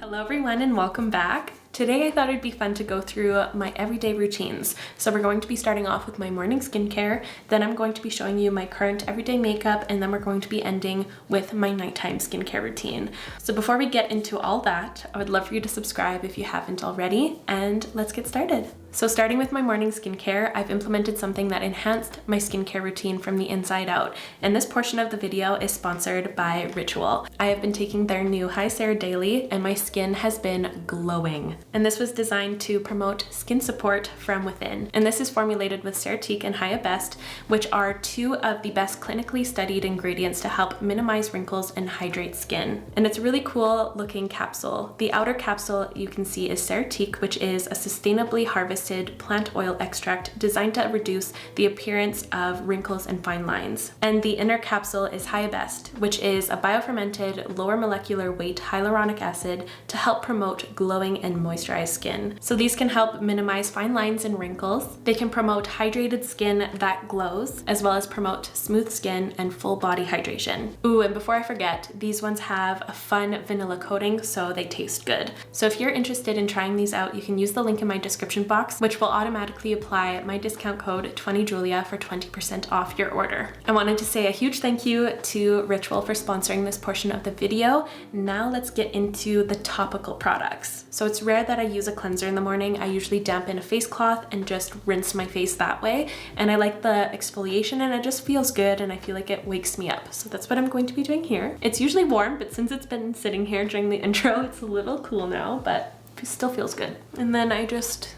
Hello everyone and welcome back. Today I thought it'd be fun to go through my everyday routines. So we're going to be starting off with my morning skincare, then I'm going to be showing you my current everyday makeup, and then we're going to be ending with my nighttime skincare routine. So before we get into all that, I would love for you to subscribe if you haven't already, and let's get started. So starting with my morning skincare, I've implemented something that enhanced my skincare routine from the inside out, and this portion of the video is sponsored by Ritual. I have been taking their new High Sarah Daily, and my skin has been glowing. And this was designed to promote skin support from within. And this is formulated with Ceretique and Haya Best, which are two of the best clinically studied ingredients to help minimize wrinkles and hydrate skin. And it's a really cool looking capsule. The outer capsule you can see is Ceretique, which is a sustainably harvested plant oil extract designed to reduce the appearance of wrinkles and fine lines. And the inner capsule is Haya Best, which is a biofermented, lower molecular weight hyaluronic acid to help promote glowing and moisturized skin. So these can help minimize fine lines and wrinkles. They can promote hydrated skin that glows, as well as promote smooth skin and full body hydration. Ooh, and before I forget, these ones have a fun vanilla coating, so they taste good. So if you're interested in trying these out, you can use the link in my description box, which will automatically apply my discount code 20JULIA for 20% off your order. I wanted to say a huge thank you to Ritual for sponsoring this portion of the video. Now let's get into the topical products. So it's rare that I use a cleanser in the morning. I usually dampen a face cloth and just rinse my face that way. And I like the exfoliation, and it just feels good, and I feel like it wakes me up. So that's what I'm going to be doing here. It's usually warm, but since it's been sitting here during the intro, it's a little cool now, but it still feels good. And then I just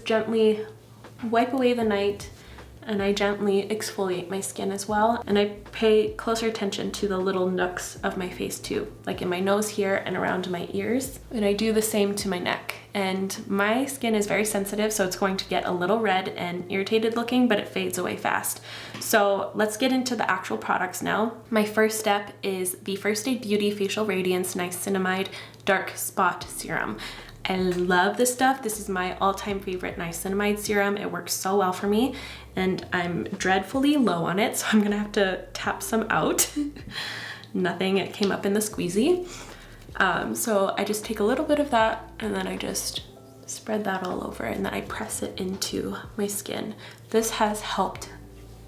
gently wipe away the night, and I gently exfoliate my skin as well. And I pay closer attention to the little nooks of my face too, like in my nose here and around my ears. And I do the same to my neck. And my skin is very sensitive, so it's going to get a little red and irritated looking, but it fades away fast. So let's get into the actual products now. My first step is the First Aid Beauty Facial Radiance Niacinamide Dark Spot Serum. I love this stuff. This is my all-time favorite niacinamide serum. It works so well for me, and I'm dreadfully low on it, so I'm gonna have to tap some out. Nothing, it came up in the squeezy. So I just take a little bit of that, and then I just spread that all over, and then I press it into my skin. This has helped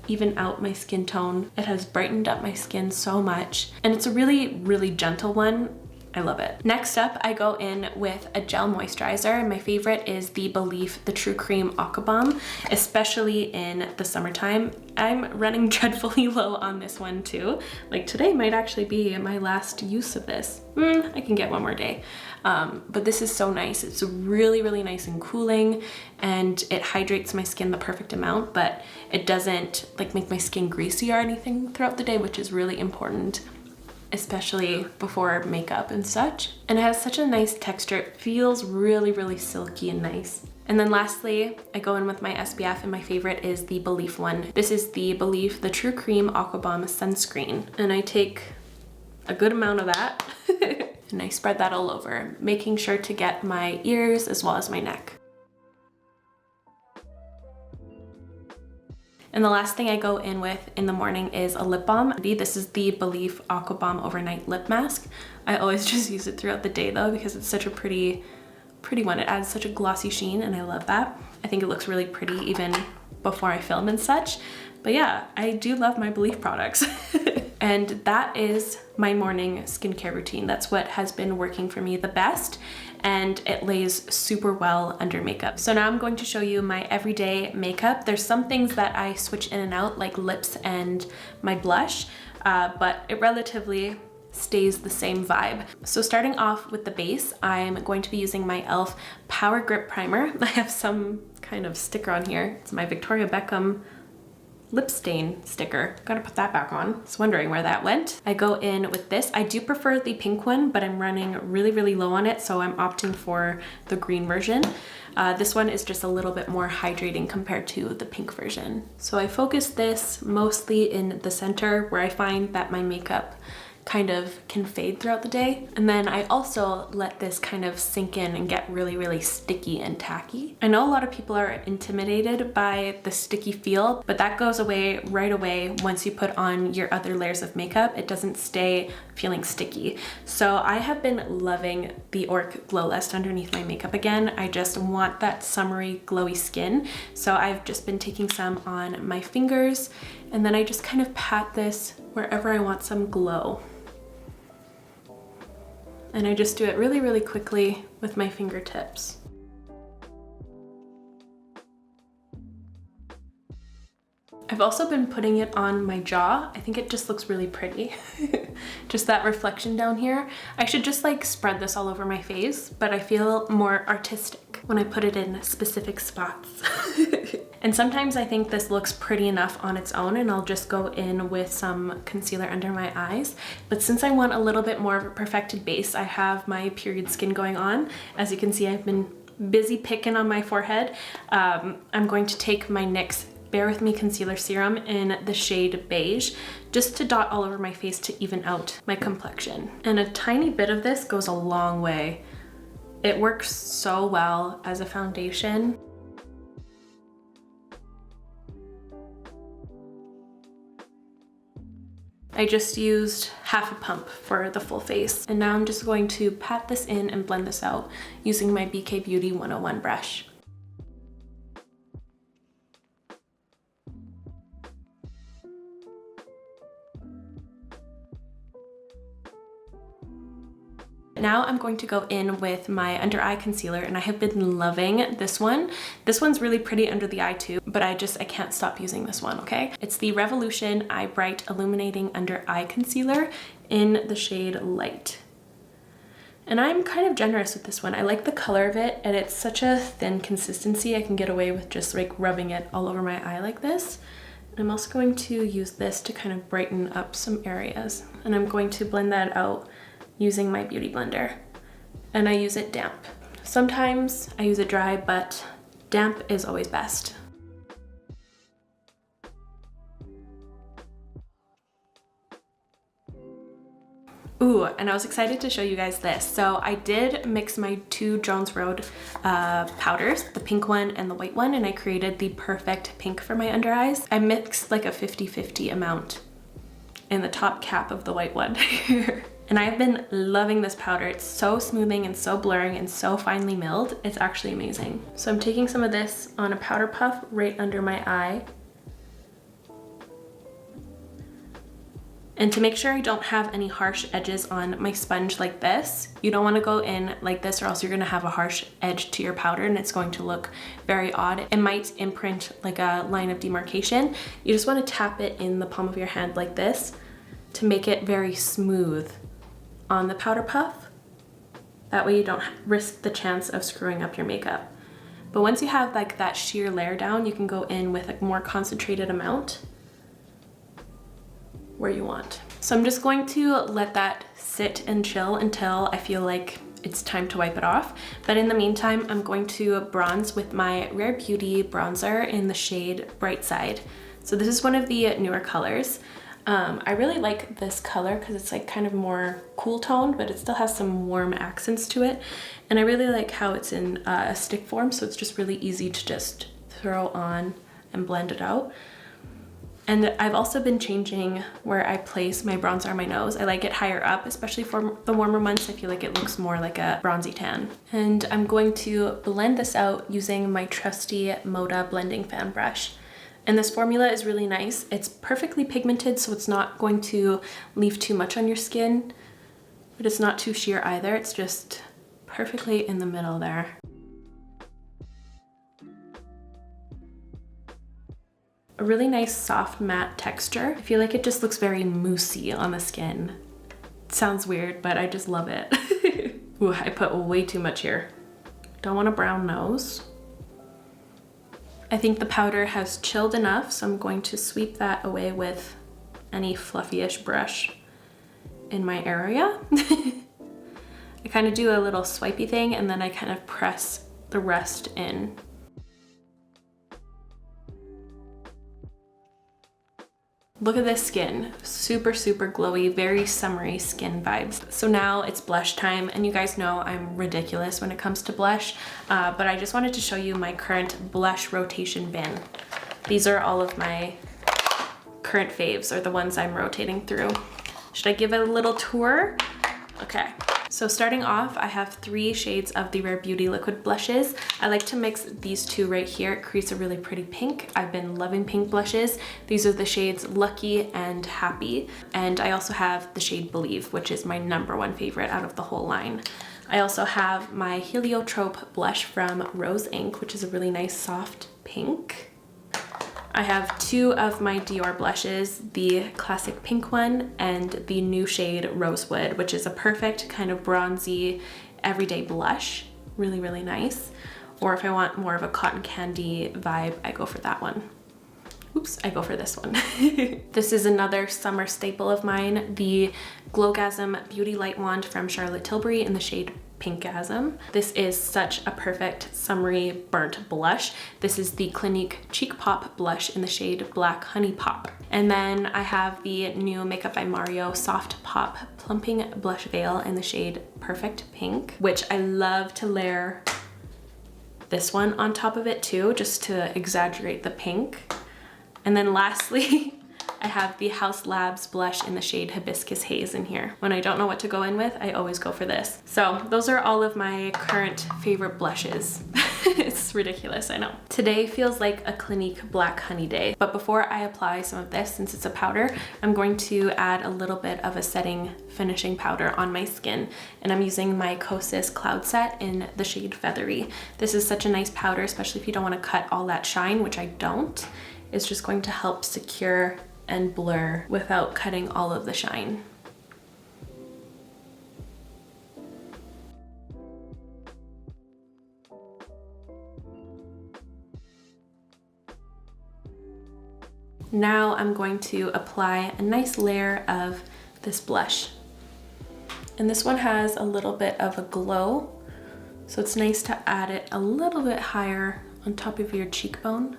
even out my skin tone. It has brightened up my skin so much, and it's a really, really gentle one. I love it. Next up, I go in with a gel moisturizer. My favorite is the Belif The True Cream Aqua Bomb, especially in the summertime. I'm running dreadfully low on this one too. Like today might actually be my last use of this. I can get one more day. But this is so nice. It's really, really nice and cooling, and it hydrates my skin the perfect amount, but it doesn't like make my skin greasy or anything throughout the day, which is really important, especially before makeup and such. And it has such a nice texture. It feels really, really silky and nice. And then lastly, I go in with my SPF, and my favorite is the Belif one. This is the Belif The True Cream Aqua Bomb Sunscreen. And I take a good amount of that and I spread that all over, making sure to get my ears as well as my neck. And the last thing I go in with in the morning is a lip balm. This is the Belif Aqua Bomb Overnight Lip Mask. I always just use it throughout the day though, because it's such a pretty one. It adds such a glossy sheen, and I love that. I think it looks really pretty even before I film and such. But yeah, I do love my Belif products. And that is my morning skincare routine. That's what has been working for me the best, and it lays super well under makeup. So now I'm going to show you my everyday makeup. There's some things that I switch in and out, like lips and my blush, but it relatively stays the same vibe. So starting off with the base, I'm going to be using my e.l.f. Power Grip Primer. I have some kind of sticker on here. It's my Victoria Beckham lip stain sticker. Gotta put that back on. I was wondering where that went. I go in with this. I do prefer the pink one, but I'm running really, really low on it, so I'm opting for the green version. This one is just a little bit more hydrating compared to the pink version. So I focus this mostly in the center, where I find that my makeup kind of can fade throughout the day. And then I also let this kind of sink in and get really, really sticky and tacky. I know a lot of people are intimidated by the sticky feel, but that goes away right away once you put on your other layers of makeup. It doesn't stay feeling sticky. So I have been loving the Auric Glow List underneath my makeup again. I just want that summery glowy skin. So I've just been taking some on my fingers, and then I just kind of pat this wherever I want some glow. And I just do it really, really quickly with my fingertips. I've also been putting it on my jaw. I think it just looks really pretty. Just that reflection down here. I should just like spread this all over my face, but I feel more artistic when I put it in specific spots. And sometimes I think this looks pretty enough on its own, and I'll just go in with some concealer under my eyes. But since I want a little bit more of a perfected base, I have my period skin going on. As you can see, I've been busy picking on my forehead. I'm going to take my NYX Bare With Me Concealer Serum in the shade Beige, just to dot all over my face to even out my complexion. And a tiny bit of this goes a long way. It works so well as a foundation. I just used half a pump for the full face. And now I'm just going to pat this in and blend this out using my BK Beauty 101 brush. Now I'm going to go in with my under eye concealer, and I have been loving this one. This one's really pretty under the eye too, but I can't stop using this one, okay? It's the Revolution Eye Bright Illuminating Under Eye Concealer in the shade Light. And I'm kind of generous with this one. I like the color of it, and it's such a thin consistency. I can get away with just like rubbing it all over my eye like this. And I'm also going to use this to kind of brighten up some areas. And I'm going to blend that out using my beauty blender, and I use it damp. Sometimes I use it dry, but damp is always best. Ooh, and I was excited to show you guys this. So I did mix my two Jones Road powders, the pink one and the white one, and I created the perfect pink for my under eyes. I mixed like a 50-50 amount in the top cap of the white one. And I've been loving this powder. It's so smoothing and so blurring and so finely milled. It's actually amazing. So I'm taking some of this on a powder puff right under my eye. And to make sure I don't have any harsh edges on my sponge like this, you don't want to go in like this, or else you're going to have a harsh edge to your powder and it's going to look very odd. It might imprint like a line of demarcation. You just want to tap it in the palm of your hand like this to make it very smooth on the powder puff. That way you don't risk the chance of screwing up your makeup. But once you have like that sheer layer down, you can go in with a more concentrated amount where you want. So I'm just going to let that sit and chill until I feel like it's time to wipe it off. But in the meantime, I'm going to bronze with my Rare Beauty bronzer in the shade Bright Side. So this is one of the newer colors. I really like this color because it's like kind of more cool toned, but it still has some warm accents to it. And I really like how it's in a stick form, so it's just really easy to just throw on and blend it out. And I've also been changing where I place my bronzer on my nose. I like it higher up, especially for the warmer months. I feel like it looks more like a bronzy tan. And I'm going to blend this out using my trusty Moda blending fan brush. And this formula is really nice. It's perfectly pigmented, so it's not going to leave too much on your skin, but it's not too sheer either. It's just perfectly in the middle there. A really nice soft matte texture. I feel like it just looks very moussey on the skin. It sounds weird, but I just love it. Ooh, I put way too much here. Don't want a brown nose. I think the powder has chilled enough, so I'm going to sweep that away with any fluffy-ish brush in my area. I kind of do a little swipey thing, and then I kind of press the rest in. Look at this skin, super, super glowy, very summery skin vibes. So now it's blush time, and you guys know I'm ridiculous when it comes to blush, but I just wanted to show you my current blush rotation bin. These are all of my current faves, or the ones I'm rotating through. Should I give it a little tour? Okay. So starting off, I have 3 shades of the Rare Beauty liquid blushes. I like to mix these 2 right here. It creates a really pretty pink. I've been loving pink blushes. These are the shades Lucky and Happy. And I also have the shade Belif, which is my #1 favorite out of the whole line. I also have my Heliotrope blush from Rose Inc, which is a really nice soft pink. I have 2 of my Dior blushes, the classic pink one and the new shade Rosewood, which is a perfect kind of bronzy everyday blush. Really, really nice. Or if I want more of a cotton candy vibe, I go for that one. Oops, I go for this one. This is another summer staple of mine, the Glowgasm Beauty Light Wand from Charlotte Tilbury in the shade Pinkgasm. This is such a perfect summery burnt blush. This is the Clinique Cheek Pop blush in the shade Black Honey Pop. And then I have the new Makeup by Mario Soft Pop Plumping Blush Veil in the shade Perfect Pink, which I love to layer this one on top of it too, just to exaggerate the pink. And then lastly, I have the Haus Labs blush in the shade Hibiscus Haze in here. When I don't know what to go in with, I always go for this. So those are all of my current favorite blushes. It's ridiculous, I know. Today feels like a Clinique Black Honey day, but before I apply some of this, since it's a powder, I'm going to add a little bit of a setting finishing powder on my skin, and I'm using my Kosas Cloud Set in the shade Feathery. This is such a nice powder, especially if you don't want to cut all that shine, which I don't. It's just going to help secure and blur without cutting all of the shine. Now I'm going to apply a nice layer of this blush. And this one has a little bit of a glow, so it's nice to add it a little bit higher on top of your cheekbone.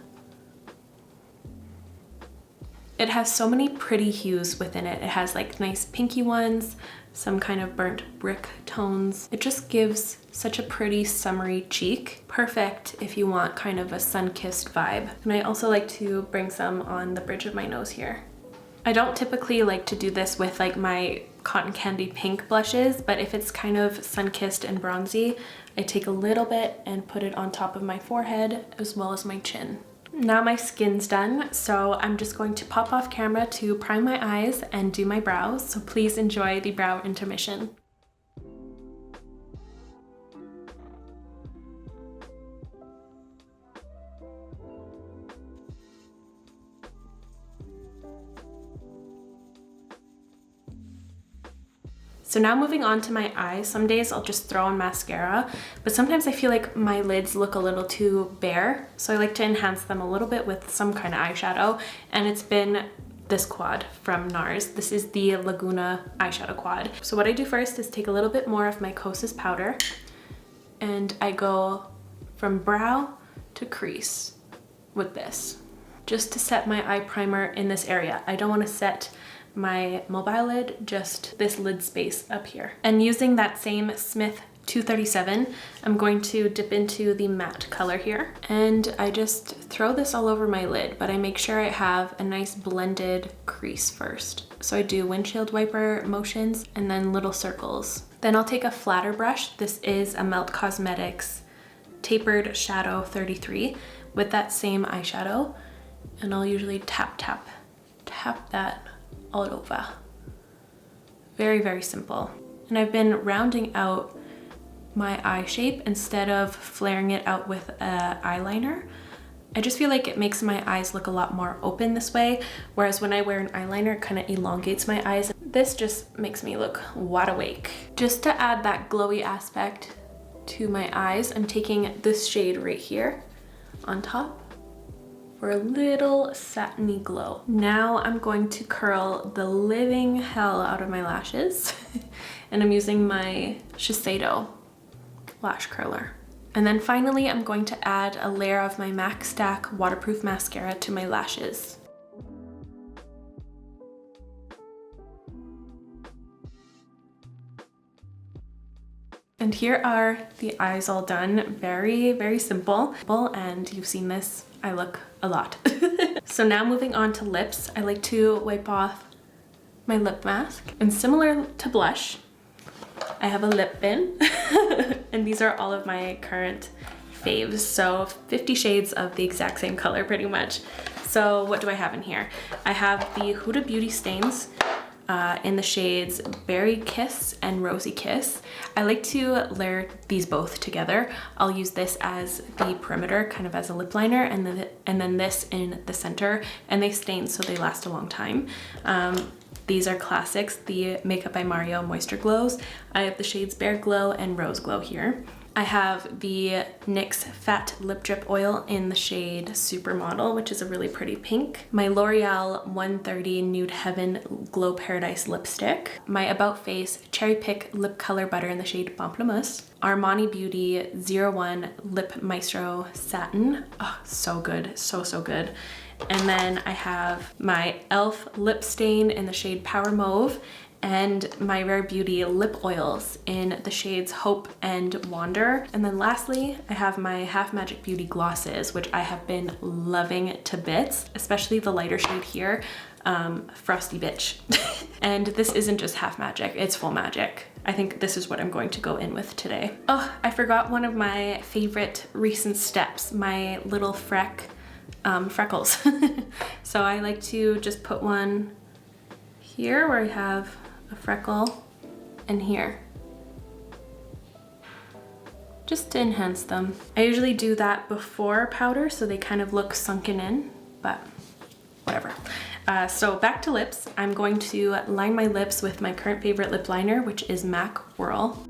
It has so many pretty hues within it. It has like nice pinky ones, some kind of burnt brick tones. It just gives such a pretty summery cheek. Perfect if you want kind of a sun-kissed vibe. And I also like to bring some on the bridge of my nose here. I don't typically like to do this with like my cotton candy pink blushes, but if it's kind of sun-kissed and bronzy, I take a little bit and put it on top of my forehead as well as my chin. Now my skin's done, so I'm just going to pop off camera to prime my eyes and do my brows, so please enjoy the brow intermission. So now moving on to my eyes. Some days I'll just throw on mascara, but sometimes I feel like my lids look a little too bare. So I like to enhance them a little bit with some kind of eyeshadow. And it's been this quad from NARS. This is the Laguna eyeshadow quad. So what I do first is take a little bit more of my Kosas powder and I go from brow to crease with this, just to set my eye primer in this area. I don't want to set my mobile lid, just this lid space up here. And using that same Smith 237, I'm going to dip into the matte color here. And I just throw this all over my lid, but I make sure I have a nice blended crease first. So I do windshield wiper motions and then little circles. Then I'll take a flatter brush. This is a Melt Cosmetics Tapered Shadow 33 with that same eyeshadow. And I'll usually tap that all over. Very, very simple. And I've been rounding out my eye shape instead of flaring it out with an eyeliner. I just feel like it makes my eyes look a lot more open this way, whereas when I wear an eyeliner, it kind of elongates my eyes. This just makes me look wide awake. Just to add that glowy aspect to my eyes, I'm taking this shade right here on top for a little satiny glow. Now I'm going to curl the living hell out of my lashes and I'm using my Shiseido lash curler. And then finally I'm going to add a layer of my MAC Stack waterproof mascara to my lashes. And here are the eyes all done. Very, very simple. And you've seen this, I look a lot. So now moving on to lips, I like to wipe off my lip mask. And similar to blush, I have a lip bin. And these are all of my current faves. So 50 shades of the exact same color pretty much. So what do I have in here? I have the Huda Beauty stains in the shades Berry Kiss and Rosy Kiss. I like to layer these both together. I'll use this as the perimeter, kind of as a lip liner, and then this in the center, and they stain so they last a long time. These are classics, the Makeup by Mario Moisture Glows. I have the shades Bare Glow and Rose Glow here. I have the NYX Fat Lip Drip Oil in the shade Supermodel, which is a really pretty pink. My L'Oreal 130 Nude Heaven Glow Paradise Lipstick. My About Face Cherry Pick Lip Color Butter in the shade Pamplemousse. Armani Beauty 01 Lip Maestro Satin. Oh, so good, so good. And then I have my e.l.f. lip stain in the shade Power Mauve, and my Rare Beauty lip oils in the shades Hope and Wander. And then lastly, I have my Half Magic Beauty glosses, which I have been loving to bits, especially the lighter shade here, Frosty Bitch. And this isn't just half magic, it's full magic. I think this is what I'm going to go in with today. Oh, I forgot one of my favorite recent steps, my little freckles. So I like to just put one here where I have a freckle, and here, just to enhance them. I usually do that before powder so they kind of look sunken in, but whatever. So back to lips. I'm going to line my lips with my current favorite lip liner, which is MAC Whirl.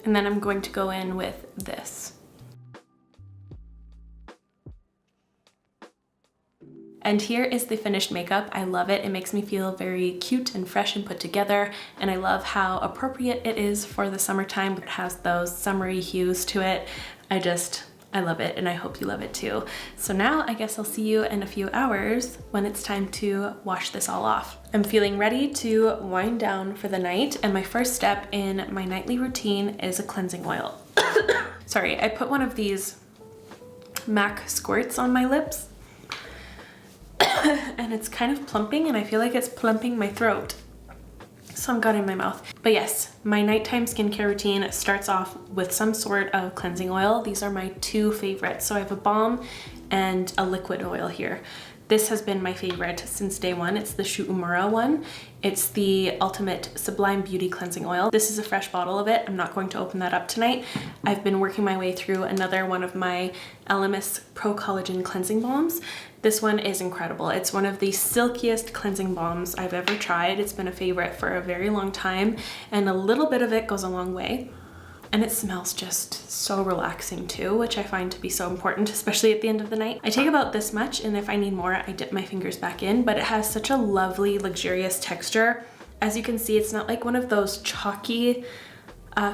And then I'm going to go in with this. And here is the finished makeup. I love it. It makes me feel very cute and fresh and put together. And I love how appropriate it is for the summertime. It has those summery hues to it. I love it, and I hope you love it too. So now I guess I'll see you in a few hours when it's time to wash this all off. I'm feeling ready to wind down for the night, and my first step in my nightly routine is a cleansing oil. Sorry, I put one of these MAC squirts on my lips, and it's kind of plumping, and I feel like it's plumping my throat. Some got in my mouth. But yes, my nighttime skincare routine starts off with some sort of cleansing oil. These are my two favorites. So I have a balm and a liquid oil here. This has been my favorite since day one. It's the Shu Uemura one. It's the Ultimate Sublime Beauty Cleansing Oil. This is a fresh bottle of it. I'm not going to open that up tonight. I've been working my way through another one of my Elemis Pro Collagen Cleansing Balms. This one is incredible. It's one of the silkiest cleansing balms I've ever tried. It's been a favorite for a very long time, and a little bit of it goes a long way. And it smells just so relaxing too, which I find to be so important, especially at the end of the night. I take about this much, and if I need more, I dip my fingers back in, but it has such a lovely, luxurious texture. As you can see, it's not like one of those chalky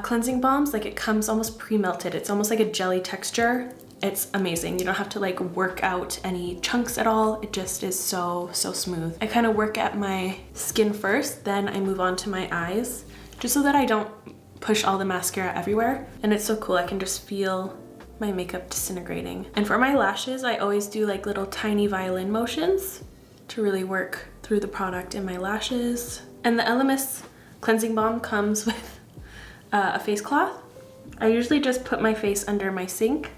cleansing balms. Like, it comes almost pre-melted. It's almost like a jelly texture. It's amazing. You don't have to like work out any chunks at all. It just is so smooth. I kind of work at my skin first, then I move on to my eyes, just so that I don't push all the mascara everywhere. And it's so cool. I can just feel my makeup disintegrating. And for my lashes, I always do like little tiny violin motions to really work through the product in my lashes. And the Elemis cleansing balm comes with a face cloth. I usually just put my face under my sink,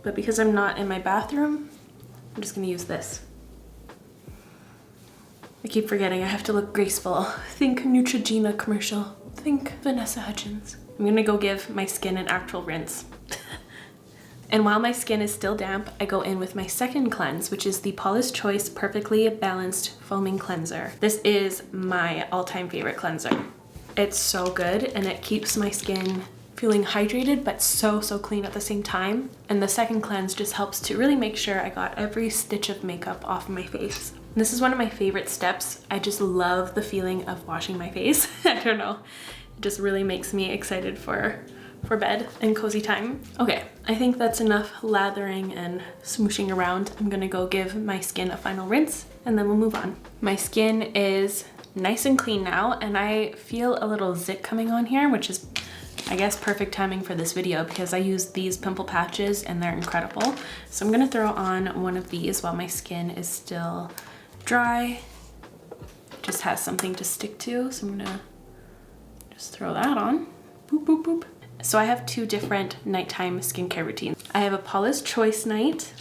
but because I'm not in my bathroom, I'm just gonna use this. I keep forgetting I have to look graceful. Think Neutrogena commercial. Think Vanessa Hudgens. I'm gonna go give my skin an actual rinse. And while my skin is still damp, I go in with my second cleanse, which is the Paula's Choice Perfectly Balanced Foaming Cleanser. This is my all-time favorite cleanser. It's so good, and it keeps my skin feeling hydrated but so clean at the same time. And the second cleanse just helps to really make sure I got every stitch of makeup off of my face. And this is one of my favorite steps. I just love the feeling of washing my face. I don't know, it just really makes me excited for for bed and cozy time. Okay, I think that's enough lathering and smooshing around. I'm gonna go give my skin a final rinse and then we'll move on. My skin is nice and clean now, and I feel a little zit coming on here, which is, I guess, perfect timing for this video because I use these pimple patches and they're incredible. So I'm gonna throw on one of these while my skin is still dry. Just has something to stick to, so I'm gonna just throw that on. Boop, boop, boop. So I have two different nighttime skincare routines. I have a Paula's Choice night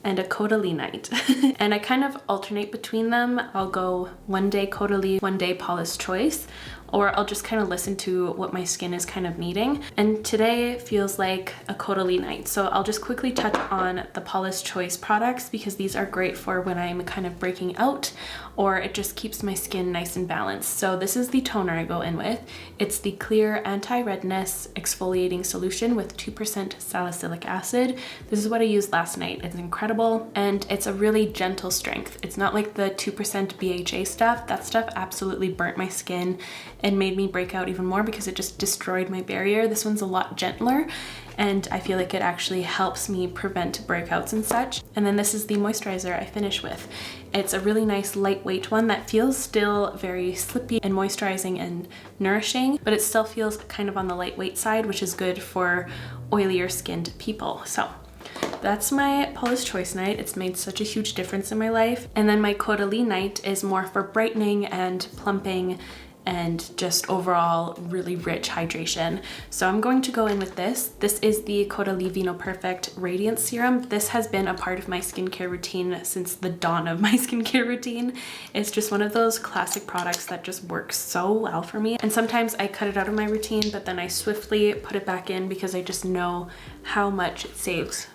and a Caudalie night. And I kind of alternate between them. I'll go one day Caudalie, one day Paula's Choice, or I'll just kind of listen to what my skin is kind of needing. And today feels like a Caudalie night. So I'll just quickly touch on the Paula's Choice products because these are great for when I'm kind of breaking out, or it just keeps my skin nice and balanced. So this is the toner I go in with. It's the Clear Anti-Redness Exfoliating Solution with 2% salicylic acid. This is what I used last night. It's incredible and it's a really gentle strength. It's not like the 2% BHA stuff. That stuff absolutely burnt my skin and made me break out even more because it just destroyed my barrier. This one's a lot gentler and I feel like it actually helps me prevent breakouts and such. And then this is the moisturizer I finish with. It's a really nice lightweight one that feels still very slippy and moisturizing and nourishing, but it still feels kind of on the lightweight side, which is good for oilier skinned people. So that's my Paula's Choice night. It's made such a huge difference in my life. And then my Caudalie night is more for brightening and plumping and just overall really rich hydration. So I'm going to go in with this. This is the Caudalie Vino Perfect Radiance Serum. This has been a part of my skincare routine since the dawn of my skincare routine. It's just one of those classic products that just works so well for me. And sometimes I cut it out of my routine, but then I swiftly put it back in because I just know how much it saves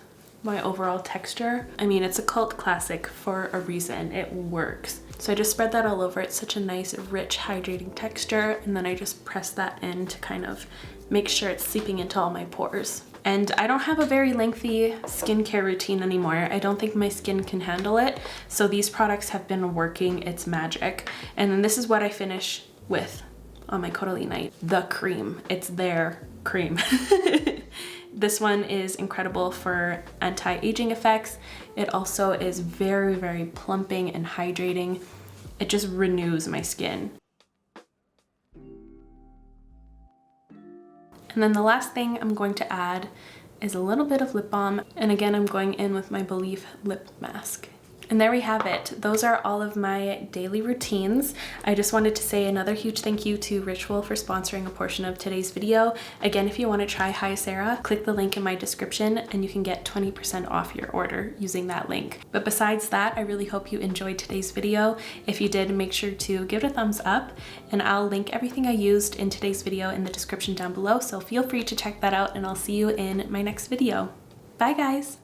my overall texture. I mean, it's a cult classic for a reason. It works. So I just spread that all over. It's such a nice, rich, hydrating texture. And then I just press that in to kind of make sure it's seeping into all my pores. And I don't have a very lengthy skincare routine anymore. I don't think my skin can handle it. So these products have been working its magic. And then this is what I finish with on my Caudalie night. The cream. It's their cream. This one is incredible for anti-aging effects. It also is very, very plumping and hydrating. It just renews my skin. And then the last thing I'm going to add is a little bit of lip balm. And again, I'm going in with my Belif lip mask. And there we have it. Those are all of my daily routines. I just wanted to say another huge thank you to Ritual for sponsoring a portion of today's video. Again, if you want to try Hi Sarah, click the link in my description and you can get 20% off your order using that link. But besides that, I really hope you enjoyed today's video. If you did, make sure to give it a thumbs up, and I'll link everything I used in today's video in the description down below, so feel free to check that out, and I'll see you in my next video. Bye guys!